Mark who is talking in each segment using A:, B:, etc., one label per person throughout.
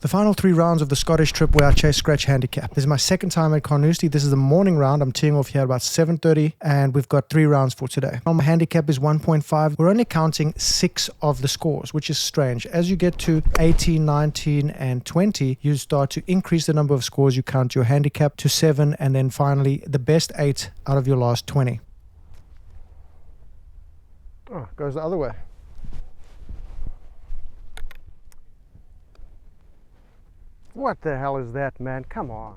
A: The final 3 rounds of the Scottish trip where I chase scratch handicap. This is my second time at Carnoustie. This is the morning round. I'm teeing off here at about 7:30 and we've got 3 rounds for today. My handicap is 1.5. We're only counting 6 of the scores, which is strange. As you get to 18, 19 and 20, you start to increase the number of scores. You count your handicap to 7 and then finally the best 8 out of your last 20. Oh, it goes the other way. What the hell is that, man? Come on.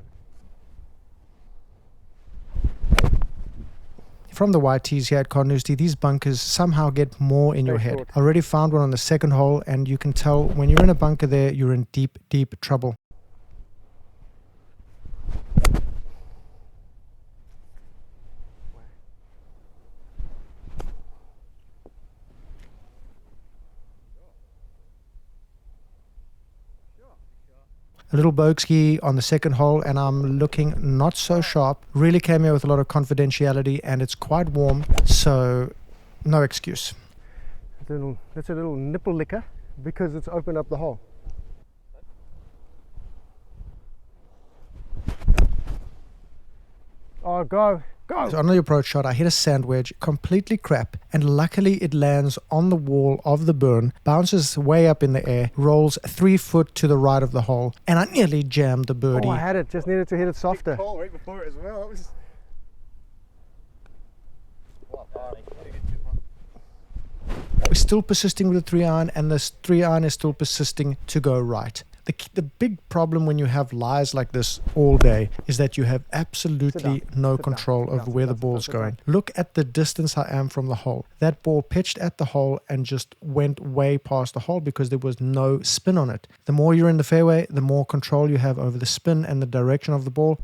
A: From the YTs here at Carnoustie, these bunkers somehow get more in your head. I already found one on the second hole, and you can tell when you're in a bunker there, you're in deep, deep trouble. A little bogey on the second hole and I'm looking not so sharp. Really came here with a lot of confidentiality and it's quite warm, so no excuse. That's a little nipple licker because it's opened up the hole. Oh, go. So on the approach shot, I hit a sand wedge, completely crap, and luckily it lands on the wall of the burn, bounces way up in the air, rolls 3 foot to the right of the hole, and I nearly jammed the birdie. Oh, I had it, just needed to hit it softer. Call right before it as well. That was... We're still persisting with the 3-iron, and this 3-iron is still persisting to go right. The big problem when you have lies like this all day is that you have absolutely no control over where the ball's going. Look at the distance I am from the hole. That ball pitched at the hole and just went way past the hole because there was no spin on it. The more you're in the fairway, the more control you have over the spin and the direction of the ball.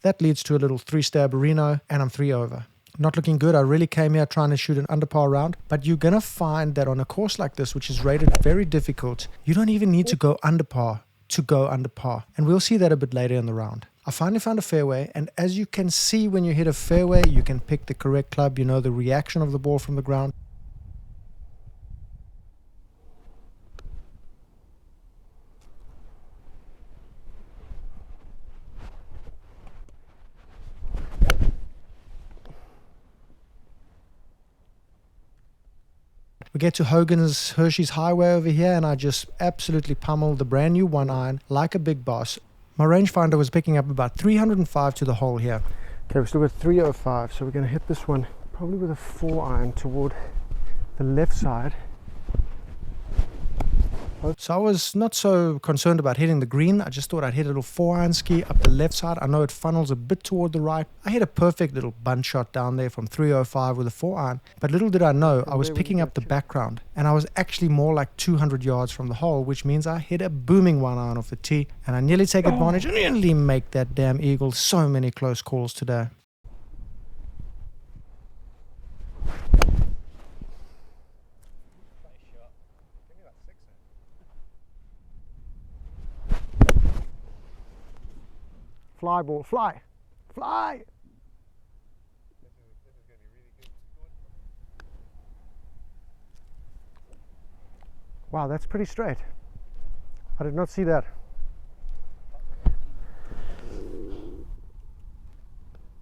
A: That leads to a little 3-stab Reno, and I'm 3 over. Not looking good. I really came here trying to shoot an under par round, but you're going to find that on a course like this, which is rated very difficult, you don't even need to go under par to go under par. And we'll see that a bit later in the round. I finally found a fairway, and as you can see when you hit a fairway, you can pick the correct club, you know the reaction of the ball from the ground. We get to Hogan's Hershey's Highway over here and I just absolutely pummeled the brand new 1-iron like a big boss. My rangefinder was picking up about 305 to the hole here. Okay, we've still got 305, so we're going to hit this one probably with a 4-iron toward the left side. So I was not so concerned about hitting the green. I just thought I'd hit a little 4-iron ski up the left side. I know it funnels a bit toward the right. I hit a perfect little bunt shot down there from 305 with a 4-iron. But little did I know, I was picking up the background. And I was actually more like 200 yards from the hole, which means I hit a booming 1-iron off the tee. And I nearly take advantage and nearly make that damn eagle. So many close calls today. Fly ball, fly, fly! This is going to be really good. Wow, that's pretty straight. I did not see that.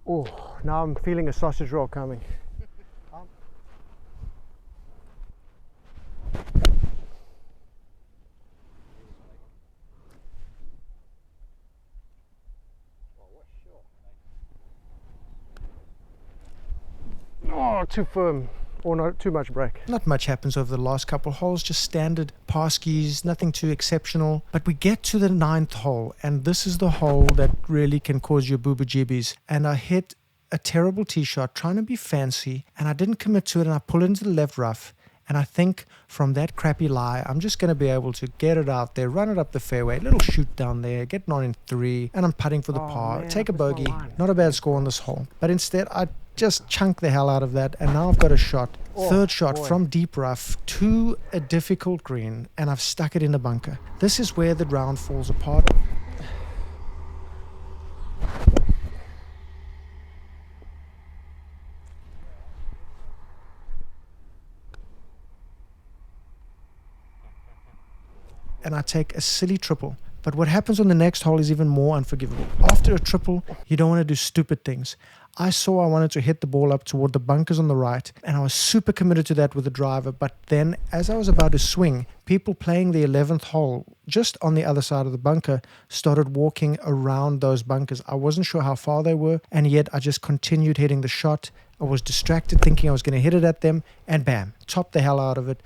A: Oh, now I'm feeling a sausage roll coming. Oh, too firm, or not too much break. Not much happens over the last couple holes, just standard par skis, nothing too exceptional. But we get to the 9th hole, and this is the hole that really can cause you booba-jibbies. And I hit a terrible tee shot, trying to be fancy, and I didn't commit to it, and I pull it into the left rough. And I think from that crappy lie, I'm just going to be able to get it out there, run it up the fairway, little shoot down there, get on in 3, and I'm putting for the par, man, take a bogey. Not a bad score on this hole. But instead, I just chunk the hell out of that, and now I've got a shot, third shot from deep rough to a difficult green, and I've stuck it in the bunker. This is where the round falls apart. and I take a silly triple. But what happens on the next hole is even more unforgivable. After a triple, you don't want to do stupid things. I saw I wanted to hit the ball up toward the bunkers on the right, and I was super committed to that with the driver. But then, as I was about to swing, people playing the 11th hole, just on the other side of the bunker, started walking around those bunkers. I wasn't sure how far they were, and yet I just continued hitting the shot. I was distracted thinking I was going to hit it at them, and bam, topped the hell out of it.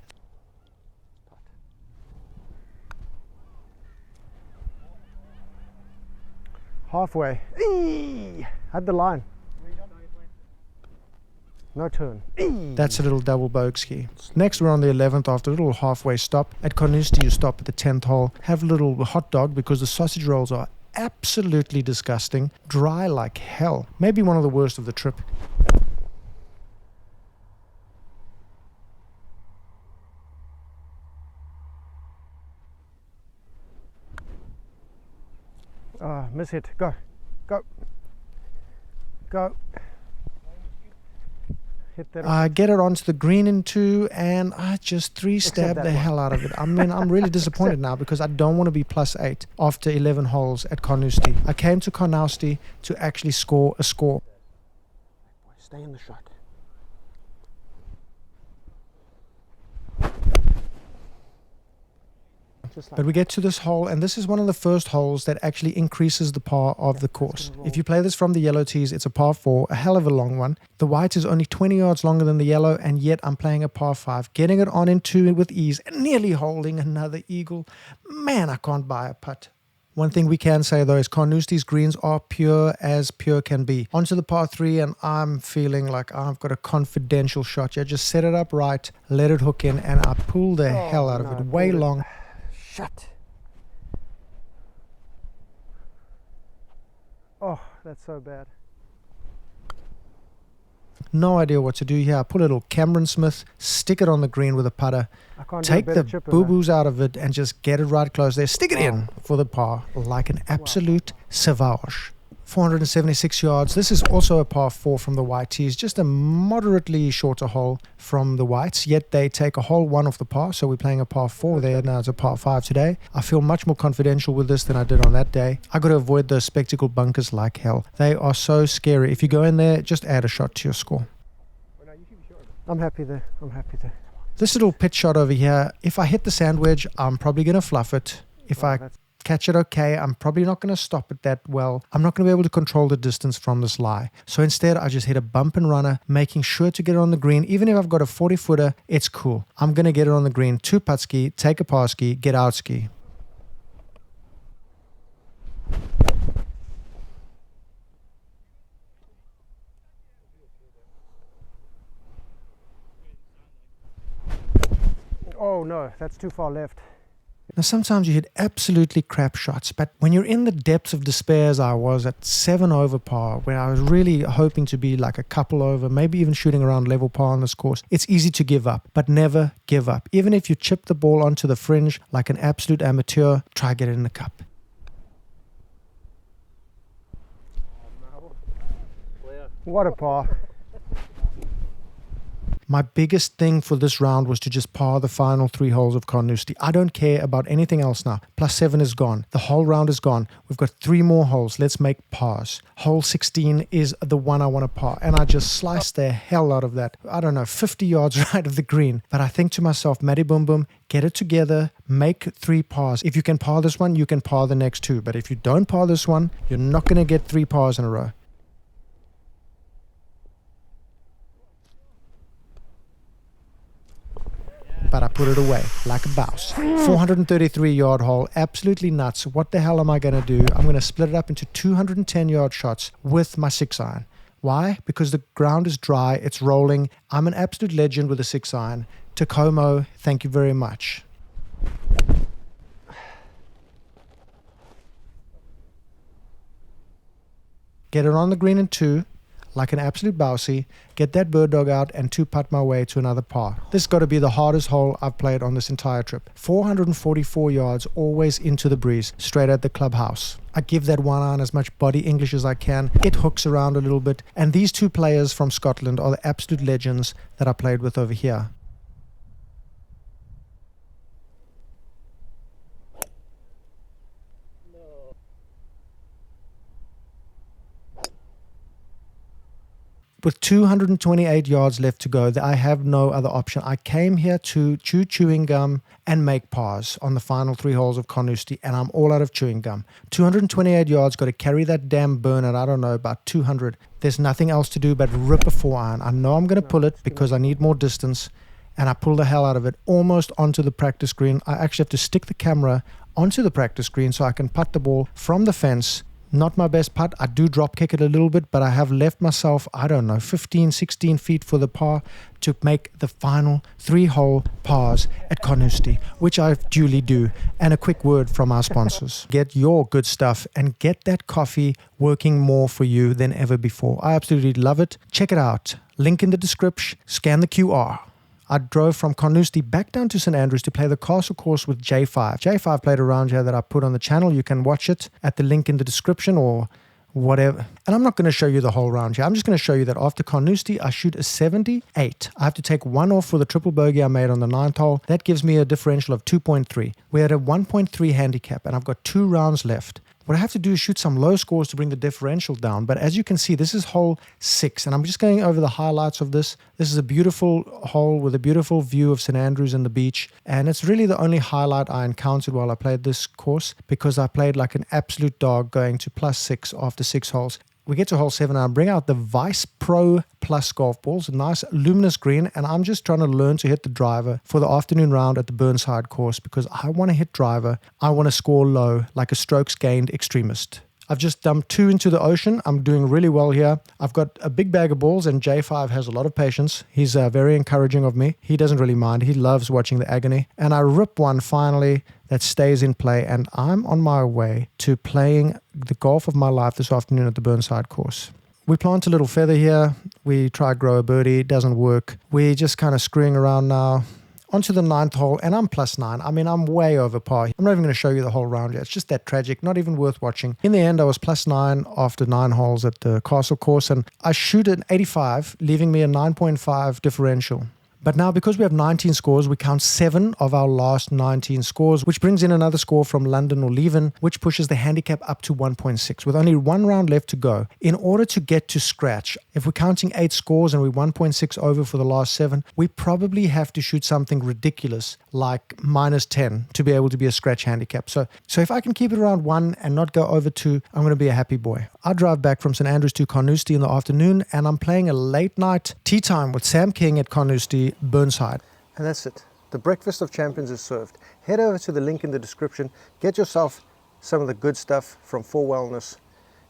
A: Halfway. Eee! Had the line. No turn. That's a little double bogey. Next, we're on the 11th after a little halfway stop. At Carnoustie, you stop at the 10th hole. Have a little hot dog because the sausage rolls are absolutely disgusting. Dry like hell. Maybe one of the worst of the trip. Miss hit. Go. Go. Go. I get it onto the green in 2, and I just 3-stab the hell out of it. I mean, I'm really disappointed now because I don't want to be +8 after 11 holes at Carnoustie. I came to Carnoustie to actually score a score. Stay in the shot. But we get to this hole, and this is one of the first holes that actually increases the par of the course. If you play this from the yellow tees, it's a par 4, a hell of a long one. The white is only 20 yards longer than the yellow, and yet I'm playing a par 5, getting it on in 2 with ease, and nearly holding another eagle. Man, I can't buy a putt. One thing we can say though is Carnoustie's greens are pure as pure can be. Onto the par 3, and I'm feeling like I've got a confidential shot here. Just set it up right, let it hook in, and I pull the hell out of it. Way long. Shut. Oh, that's so bad. No idea what to do here. I pull a little Cameron Smith, stick it on the green with a putter, take the boo-boos out of it, and just get it right close there. Stick it in for the par like an absolute savage. 476 yards. This is also a par 4 from the white tees, just a moderately shorter hole from the whites, yet they take a hole 1 off the par, so we're playing a par 4 there. Now it's a par 5 today. I feel much more confidential with this than I did on that day. I got to avoid those spectacle bunkers like hell. They are so scary. If you go in there, just add a shot to your score. I'm happy there. I'm happy there. This little pitch shot over here, if I hit the sand wedge, I'm probably going to fluff it. If I catch it okay, I'm probably not going to stop it that well. I'm not going to be able to control the distance from this lie. So instead, I just hit a bump and runner, making sure to get it on the green. Even if I've got a 40-footer, it's cool. I'm going to get it on the green, 2-putt ski, take a par ski, get out ski. Oh no, that's too far left. Now, sometimes you hit absolutely crap shots, but when you're in the depths of despair, as I was at 7 over par, where I was really hoping to be like a couple over, maybe even shooting around level par on this course, it's easy to give up, but never give up. Even if you chip the ball onto the fringe like an absolute amateur, try get it in the cup. What a par. My biggest thing for this round was to just par the final 3 holes of Carnoustie. I don't care about anything else now. +7 is gone. The whole round is gone. We've got 3 more holes. Let's make pars. Hole 16 is the one I want to par. And I just sliced the hell out of that. I don't know, 50 yards right of the green. But I think to myself, Matty Boom Boom, get it together, make 3 pars. If you can par this one, you can par the next 2. But if you don't par this one, you're not going to get 3 pars in a row. But I put it away like a bouse. 433-yard hole, absolutely nuts. What the hell am I going to do? I'm going to split it up into 210-yard shots with my 6-iron. Why? Because the ground is dry, it's rolling. I'm an absolute legend with a 6-iron. Tacoma, thank you very much. Get it on the green in 2. Like an absolute bousey, get that bird dog out and 2-putt my way to another par. This has got to be the hardest hole I've played on this entire trip. 444 yards, always into the breeze, straight at the clubhouse. I give that 1-iron as much body English as I can. It hooks around a little bit. And these 2 players from Scotland are the absolute legends that I played with over here. with 228 yards left to go, I have no other option. I came here to chew chewing gum and make pars on the final 3 holes of Carnoustie, and I'm all out of chewing gum. 228 yards, got to carry that damn burn at, I don't know, about 200. There's nothing else to do but rip a 4-iron. I know I'm going to pull it because I need more distance, and I pull the hell out of it almost onto the practice green. I actually have to stick the camera onto the practice green so I can putt the ball from the fence. Not my best putt. I do drop kick it a little bit, but I have left myself, I don't know, 15, 16 feet for the par to make the final 3-hole pars at Carnoustie, which I duly do. And a quick word from our sponsors. Get your good stuff and get that coffee working more for you than ever before. I absolutely love it. Check it out. Link in the description. Scan the QR. I drove from Carnoustie back down to St Andrews to play the Castle course with J5. J5 played a round here that I put on the channel. You can watch it at the link in the description or whatever. And I'm not going to show you the whole round here. I'm just going to show you that after Carnoustie, I shoot a 78. I have to take 1 off for the triple bogey I made on the 9th hole. That gives me a differential of 2.3. We're at a 1.3 handicap, and I've got 2 rounds left. What I have to do is shoot some low scores to bring the differential down. But as you can see, this is hole 6. And I'm just going over the highlights of this. This is a beautiful hole with a beautiful view of St Andrews and the beach. And it's really the only highlight I encountered while I played this course, because I played like an absolute dog going to +6 after 6 holes. We get to hole 7 and I bring out the Vice Pro Plus golf balls, a nice luminous green, and I'm just trying to learn to hit the driver for the afternoon round at the Burnside course because I want to hit driver. I want to score low like a strokes gained extremist. I've just dumped 2 into the ocean. I'm doing really well here. I've got a big bag of balls and J5 has a lot of patience. He's very encouraging of me. He doesn't really mind. He loves watching the agony. And I rip one finally that stays in play, and I'm on my way to playing the golf of my life this afternoon at the Burnside course. We plant a little feather here. We try grow a birdie. It doesn't work. We're just kind of screwing around now. Onto the 9th hole, and I'm +9. I mean, I'm way over par. I'm not even going to show you the whole round yet. It's just that tragic, not even worth watching. In the end, I was +9 after 9 holes at the Castle course, and I shoot an 85, leaving me a 9.5 differential. But now, because we have 19 scores, we count 7 of our last 19 scores, which brings in another score from London or Leven, which pushes the handicap up to 1.6, with only 1 round left to go. In order to get to scratch, if we're counting 8 scores and we're 1.6 over for the last 7, we probably have to shoot something ridiculous like -10 to be able to be a scratch handicap. So if I can keep it around 1 and not go over 2, I'm going to be a happy boy. I drive back from St Andrews to Carnoustie in the afternoon, and I'm playing a late night tea time with Sam King at Carnoustie, Burnside. And that's it. The breakfast of champions is served. Head over to the link in the description. Get yourself some of the good stuff from 4 Wellness.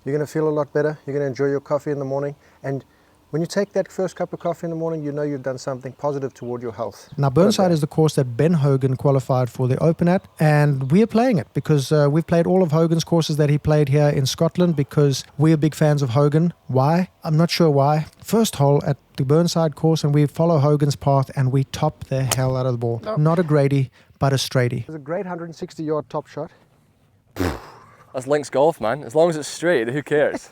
A: You're going to feel a lot better. You're going to enjoy your coffee in the morning. And when you take that first cup of coffee in the morning, you know you've done something positive toward your health. Now, Burnside is the course that Ben Hogan qualified for the Open at, and we're playing it because we've played all of Hogan's courses that he played here in Scotland because we're big fans of Hogan. Why? I'm not sure why. First hole at the Burnside course, and we follow Hogan's path, and we top the hell out of the ball. No. Not a Grady, but a straighty. It was a great 160-yard top shot.
B: That's links golf, man. As long as it's straight, who cares?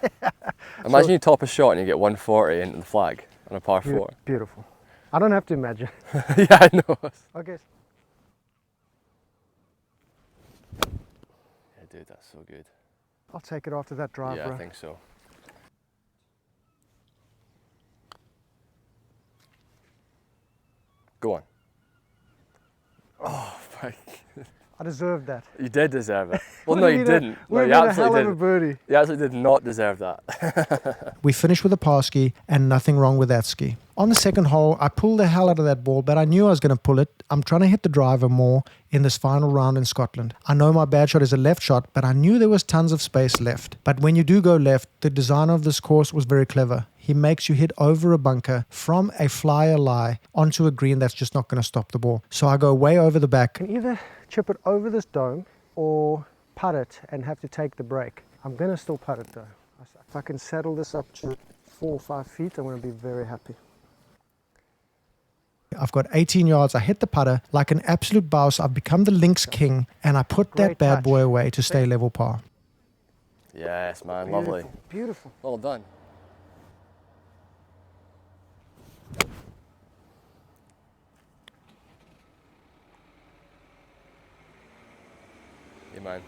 B: Imagine you top a shot and you get 140 into the flag on a par 4.
A: Beautiful. I don't have to imagine.
B: Yeah, I know.
A: Okay.
B: Yeah, dude, that's so good.
A: I'll take it after that drive,
B: yeah,
A: bro.
B: I think so. Go on. Oh, my God.
A: I deserved that.
B: You did deserve it. Well, no, you didn't. No, you absolutely didn't. You absolutely did not deserve that. We finished with a par ski and nothing wrong with that ski. On the second hole, I pulled the hell out of that ball, but I knew I was going to pull it. I'm trying to hit the driver more in this final round in Scotland. I know my bad shot is a left shot, but I knew there was tons of space left. But when you do go left, the designer of this course was very clever. He makes you hit over a bunker from a flyer lie onto a green that's just not going to stop the ball. So I go way over the back. I can either chip it over this dome or putt it and have to take the break. I'm going to still putt it though. If I can saddle this up to 4 or 5 feet, I'm going to be very happy. I've got 18 yards. I hit the putter like an absolute boss. I've become the links king, and I put that bad boy away to stay level par. Yes, man.
A: Beautiful.
B: Lovely.
A: Beautiful.
B: Well done. Yeah, man.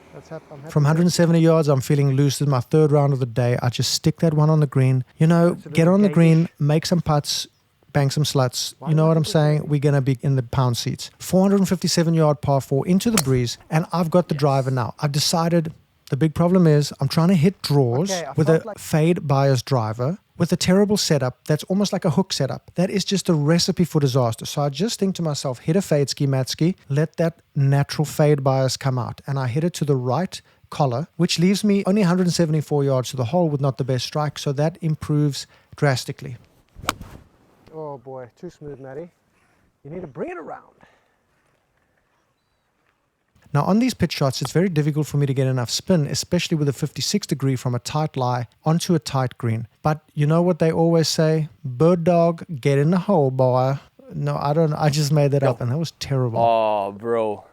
A: From 170 yards, I'm feeling loose. This is my third round of the day. I just stick that one on the green. You know, get on the green, make some putts, bang some sluts. You know what I'm saying? We're going to be in the pound seats. 457-yard par 4 into the breeze, and I've got the driver now. I've decided the big problem is I'm trying to hit draws with a fade bias driver with a terrible setup that's almost like a hook setup. That is just a recipe for disaster. So I just think to myself, hit a fade ski, mat ski, let that natural fade bias come out. And I hit it to the right collar, which leaves me only 174 yards to the hole with not the best strike. So that improves drastically. Oh boy, too smooth, Matty. You need to bring it around. Now on these pitch shots, it's very difficult for me to get enough spin, especially with a 56 degree from a tight lie onto a tight green. But you know what they always say? Bird dog, get in the hole, boy. No, I don't. I just made that up, and that was terrible.
B: Oh, bro.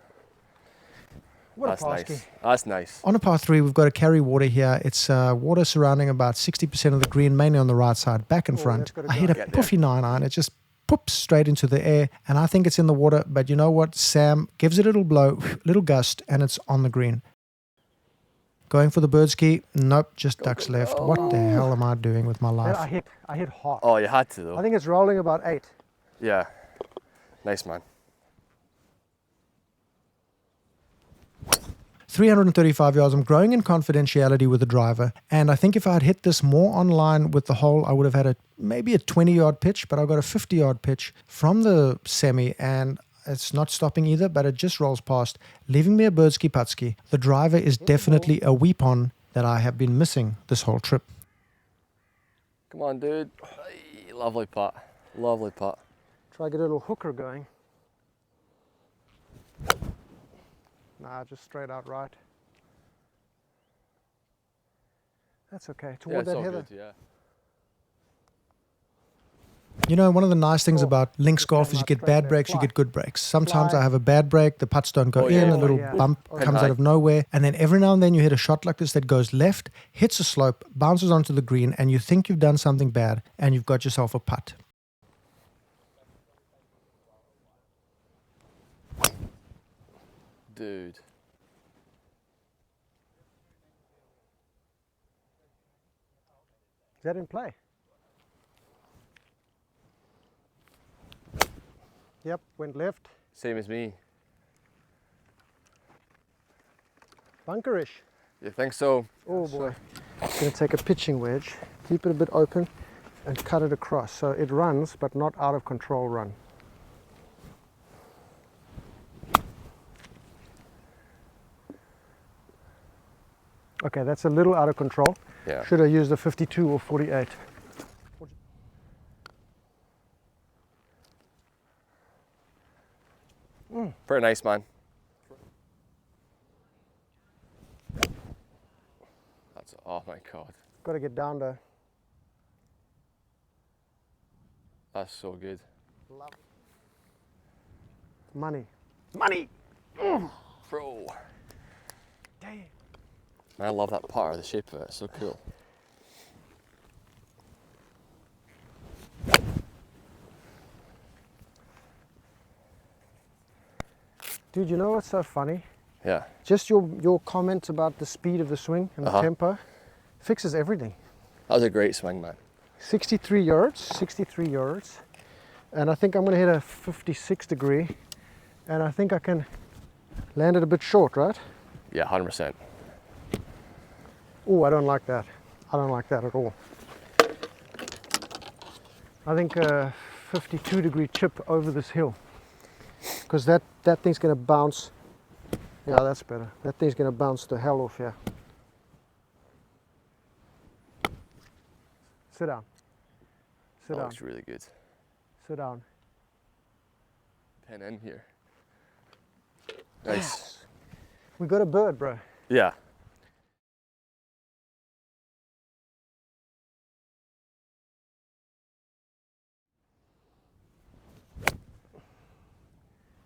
A: That's nice.
B: That's nice.
A: On a par 3, we've got a carry water here. It's water surrounding about 60% of the green, mainly on the right side, back and front. I hit a puffy 9-iron. It just poops straight into the air, and I think it's in the water. But you know what? Sam gives it a little blow, little gust, and it's on the green. Going for the bird ski. Nope, just ducks left. What the hell am I doing with my life? I hit hard.
B: Oh, you had to, though.
A: I think it's rolling about 8.
B: Yeah. Nice, man.
A: 335 yards. I'm growing in confidentiality with the driver, and I think if I had hit this more online with the hole, I would have had maybe a 20-yard pitch, but I got a 50-yard pitch from the semi, and it's not stopping either, but it just rolls past, leaving me a bird ski putt ski. The driver is definitely a weapon that I have been missing this whole trip.
B: Come on, dude. Lovely putt. Lovely putt.
A: Try to get a little hooker going. Nah, just straight out right. That's okay. Toward that heather.
B: Good, yeah.
A: You know, one of the nice things about links golf is you get bad breaks, you get good breaks. Sometimes I have a bad break, the putts don't go in, a little bump comes out of nowhere, and then every now and then you hit a shot like this that goes left, hits a slope, bounces onto the green, and you think you've done something bad, and you've got yourself a putt.
B: Dude.
A: Is that in play? Yep, went left.
B: Same as me.
A: Bunkerish.
B: You think so?
A: Oh boy. I'm going to take a pitching wedge, keep it a bit open, and cut it across. So it runs, but not out of control run. Okay, that's a little out of control.
B: Yeah.
A: Should I use the 52 or 48?
B: Pretty nice, man. That's, oh my God.
A: Got to get down there.
B: That's so good.
A: Love it. Money. Money!
B: Bro.
A: Damn.
B: I love that part of the shape of it. It's so cool.
A: Dude, you know what's so funny?
B: Yeah.
A: Just your comment about the speed of the swing and the tempo fixes everything.
B: That was a great swing, man. 63
A: yards. And I think I'm going to hit a 56 degree. And I think I can land it a bit short, right?
B: Yeah, 100%.
A: Oh, I don't like that. I don't like that at all. I think a 52 degree chip over this hill. Because that thing's going to bounce. Yeah, that's better. That thing's going to bounce the hell off here. Sit down. Sit down.
B: Looks really good.
A: Sit down.
B: Pen in here. Nice.
A: Yes. We got a bird, bro.
B: Yeah.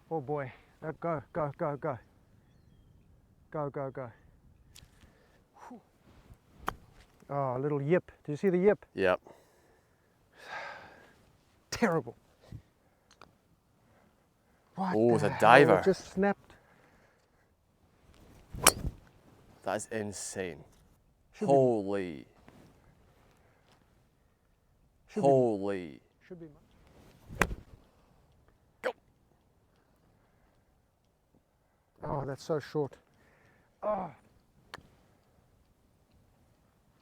A: Oh boy. Go, go, go, go. Go, go, go. Whew. Oh, a little yip. Did you see the yip?
B: Yep.
A: Terrible. What
B: oh,
A: the
B: it's a diver.
A: It just snapped.
B: That's insane. Holy. Holy.
A: Should be much.
B: Go.
A: Oh, that's so short. Oh.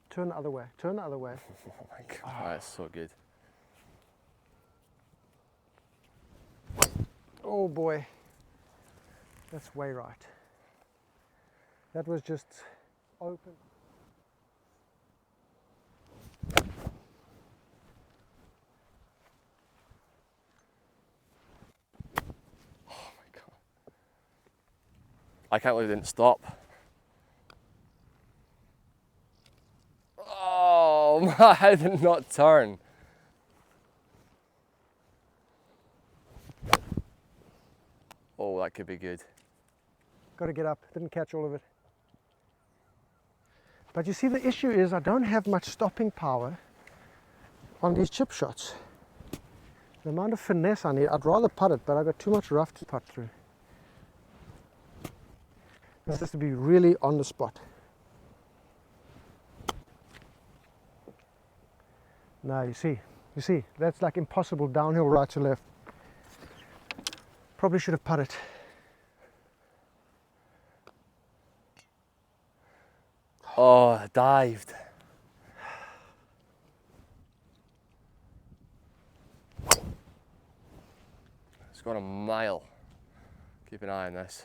A: Turn the other way. Turn the other way.
B: Oh my God, that's so good.
A: Oh boy. That's way right. That was just open.
B: I can't believe it didn't stop. Oh man, I did not turn. Oh, that could be good.
A: Got to get up, didn't catch all of it. But you see, the issue is I don't have much stopping power on these chip shots. The amount of finesse I need, I'd rather putt it, but I've got too much rough to putt through. This has to be really on the spot. Now you see, that's like impossible downhill right to left. Probably should have putted.
B: Oh, I dived. It's gone a mile. Keep an eye on this.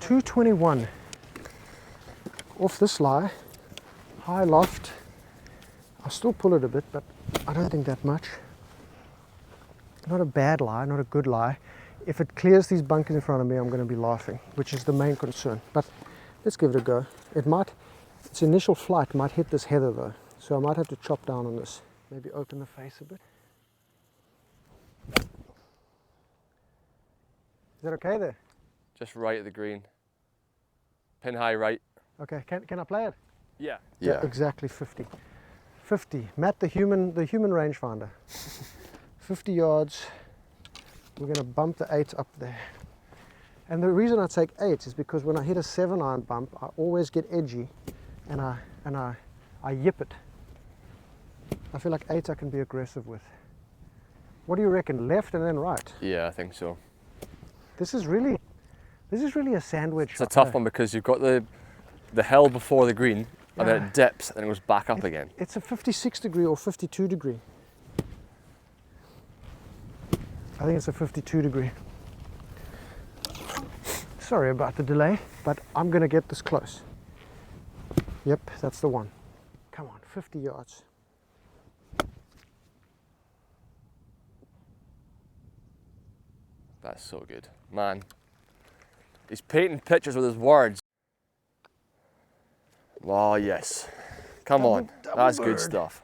A: 221 off this lie, high loft. I'll still pull it a bit, but I don't think that much. Not a bad lie, not a good lie. If it clears these bunkers in front of me, I'm going to be laughing, which is the main concern. But let's give it a go. Its initial flight might hit this heather though, so I might have to chop down on this. Maybe open the face a bit. Is that okay there?
B: Just right at the green. Pin high right.
A: Okay, can I play it?
B: Yeah.
A: Yeah, exactly 50. 50. Matt, the human rangefinder. 50 yards. We're going to bump the 8 up there. And the reason I take 8 is because when I hit a 7-iron bump, I always get edgy and I yip it. I feel like 8 I can be aggressive with. What do you reckon? Left and then right?
B: Yeah, I think so.
A: This is really a sandwich.
B: It's a tough one because you've got the hill before the green, and then it dips and it goes back up again.
A: It's a 56 degree or 52 degree. I think it's a 52 degree. Sorry about the delay, but I'm going to get this close. Yep, that's the one. Come on, 50 yards.
B: That's so good. Man, he's painting pictures with his words. Oh, yes. Come on. That's good stuff.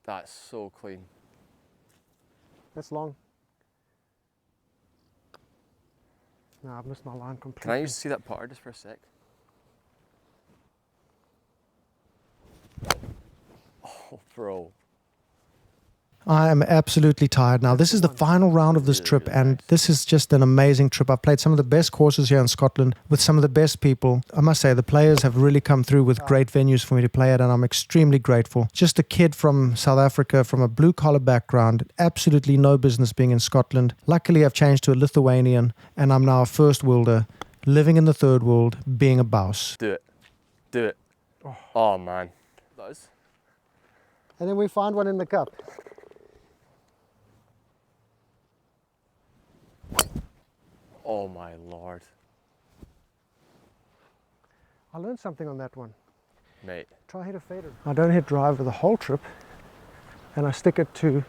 B: That's so clean.
A: That's long. No, I've missed my line completely.
B: Can I just see that putter just for a sec? Oh, bro.
A: I am absolutely tired now. This is the final round of this trip, and this is just an amazing trip. I've played some of the best courses here in Scotland with some of the best people. I must say, the players have really come through with great venues for me to play at, and I'm extremely grateful. Just a kid from South Africa, from a blue-collar background, absolutely no business being in Scotland. Luckily, I've changed to a Lithuanian, and I'm now a first worlder, living in the third world, being a bouse.
B: Do it. Do it. Oh man. Those.
A: And then we find one in the cup.
B: Oh my Lord.
A: I learned something on that one.
B: Mate.
A: Try hit a fader. I don't hit driver the whole trip, and I stick it to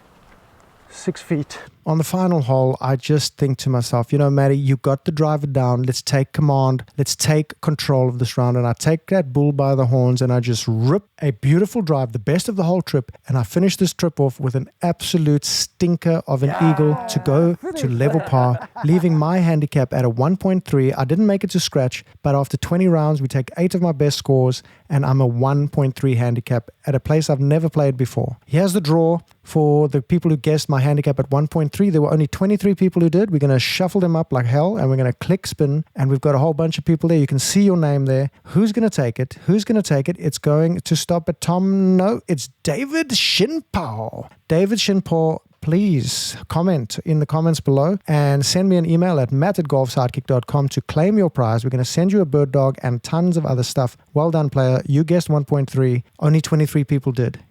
A: 6 feet. On the final hole, I just think to myself, you know, Matty, you got the driver down. Let's take command. Let's take control of this round. And I take that bull by the horns and I just rip a beautiful drive, the best of the whole trip. And I finish this trip off with an absolute stinker of an eagle to go to level par, leaving my handicap at a 1.3. I didn't make it to scratch, but after 20 rounds, we take 8 of my best scores and I'm a 1.3 handicap at a place I've never played before. Here's the draw. For the people who guessed my handicap at 1.3, there were only 23 people who did. We're going to shuffle them up like hell, and we're going to click spin, and we've got a whole bunch of people there. You can see your name there. Who's going to take it? Who's going to take it? It's going to stop at Tom. No, it's David Shinpao. David Shinpao, please comment in the comments below and send me an email at matt@golfsidekick.com to claim your prize. We're going to send you a bird dog and tons of other stuff. Well done, player. You guessed 1.3. Only 23 people did.